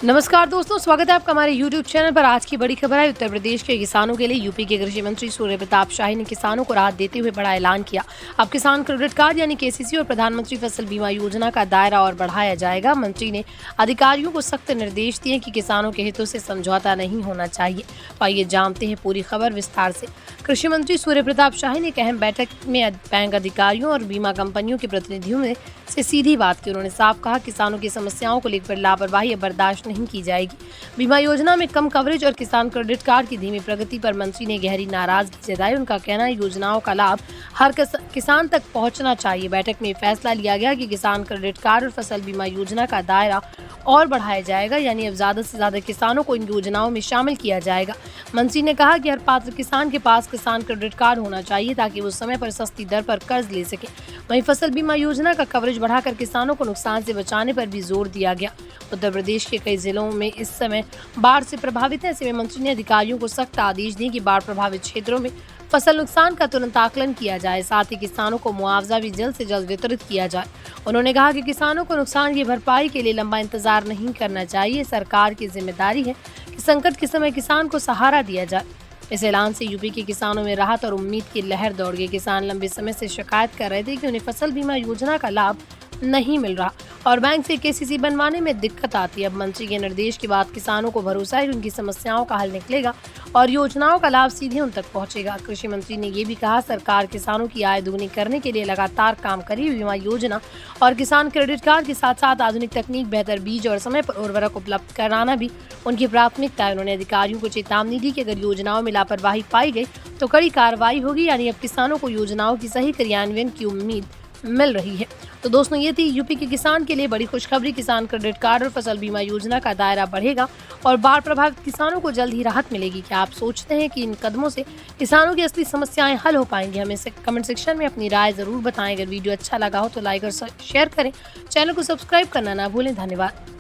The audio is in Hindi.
नमस्कार दोस्तों, स्वागत है आपका हमारे YouTube चैनल पर। आज की बड़ी खबर है उत्तर प्रदेश के किसानों के लिए। यूपी के कृषि मंत्री सूर्य प्रताप शाही ने किसानों को राहत देते हुए बड़ा ऐलान किया। अब किसान क्रेडिट कार्ड यानी KCC और प्रधानमंत्री फसल बीमा योजना का दायरा और बढ़ाया जाएगा। मंत्री ने अधिकारियों को सख्त निर्देश दिए कि किसानों के हितों से समझौता नहीं होना चाहिए। तो आइए जानते हैं पूरी खबर विस्तार से। कृषि मंत्री सूर्य प्रताप शाही ने एक अहम बैठक में बैंक अधिकारियों और बीमा कंपनियों के प्रतिनिधियों से सीधी बात की। उन्होंने साफ कहा किसानों की समस्याओं को लेकर लापरवाही बर्दाश्त नहीं की जाएगी। बीमा योजना में कम कवरेज और किसान क्रेडिट कार्ड की धीमी प्रगति पर मंत्री ने गहरी नाराजगी जताई। उनका कहना है योजनाओं का लाभ हर किसान तक पहुंचना चाहिए। बैठक में फैसला लिया गया कि किसान क्रेडिट कार्ड और फसल बीमा योजना का दायरा और बढ़ाया जाएगा, यानी अब ज्यादा से ज्यादा किसानों को इन योजनाओं में शामिल किया जाएगा। मंत्री ने कहा कि हर पात्र किसान के पास किसान क्रेडिट कार्ड होना चाहिए ताकि वो समय पर सस्ती दर पर कर्ज ले सके। वहीं फसल बीमा योजना का कवरेज बढ़ाकर किसानों को नुकसान से बचाने पर भी जोर दिया गया। उत्तर प्रदेश के कई जिलों में इस समय बाढ़ से प्रभावित है। ऐसे में मंत्री ने अधिकारियों को सख्त आदेश दिए कि बाढ़ प्रभावित क्षेत्रों में फसल नुकसान का तुरंत आकलन किया जाए, साथ ही किसानों को मुआवजा भी जल्द से जल्द वितरित किया जाए। उन्होंने कहा कि किसानों को नुकसान की भरपाई के लिए लंबा इंतजार नहीं करना चाहिए। सरकार की जिम्मेदारी है कि संकट के समय किसान को सहारा दिया जाए। इस ऐलान से यूपी के किसानों में राहत और उम्मीद की लहर दौड़ गई। किसान लंबे समय से शिकायत कर रहे थे कि उन्हें फसल बीमा योजना का लाभ नहीं मिल रहा और बैंक से KCC बनवाने में दिक्कत आती है। अब मंत्री के निर्देश के बाद किसानों को भरोसा है कि उनकी समस्याओं का हल निकलेगा और योजनाओं का लाभ सीधे उन तक पहुंचेगा। कृषि मंत्री ने ये भी कहा सरकार किसानों की आय दोगुनी करने के लिए लगातार काम कर रही है। बीमा योजना और किसान क्रेडिट कार्ड के साथ साथ आधुनिक तकनीक, बेहतर बीज और समय पर उर्वरक उपलब्ध कराना भी उनकी प्राथमिकता है। उन्होंने अधिकारियों को चेतावनी दी कि अगर योजनाओं में लापरवाही पाई गई तो कड़ी कार्रवाई होगी, यानी अब किसानों को योजनाओं की सही क्रियान्वयन की उम्मीद मिल रही है। तो दोस्तों, ये थी यूपी के किसान के लिए बड़ी खुशखबरी। किसान क्रेडिट कार्ड और फसल बीमा योजना का दायरा बढ़ेगा और बाढ़ प्रभावित किसानों को जल्द ही राहत मिलेगी। क्या आप सोचते हैं कि इन कदमों से किसानों की असली समस्याएं हल हो पाएंगी? हमें कमेंट सेक्शन में अपनी राय जरूर बताएं। अगर वीडियो अच्छा लगा हो तो लाइक और शेयर करें। चैनल को सब्सक्राइब करना ना भूलें। धन्यवाद।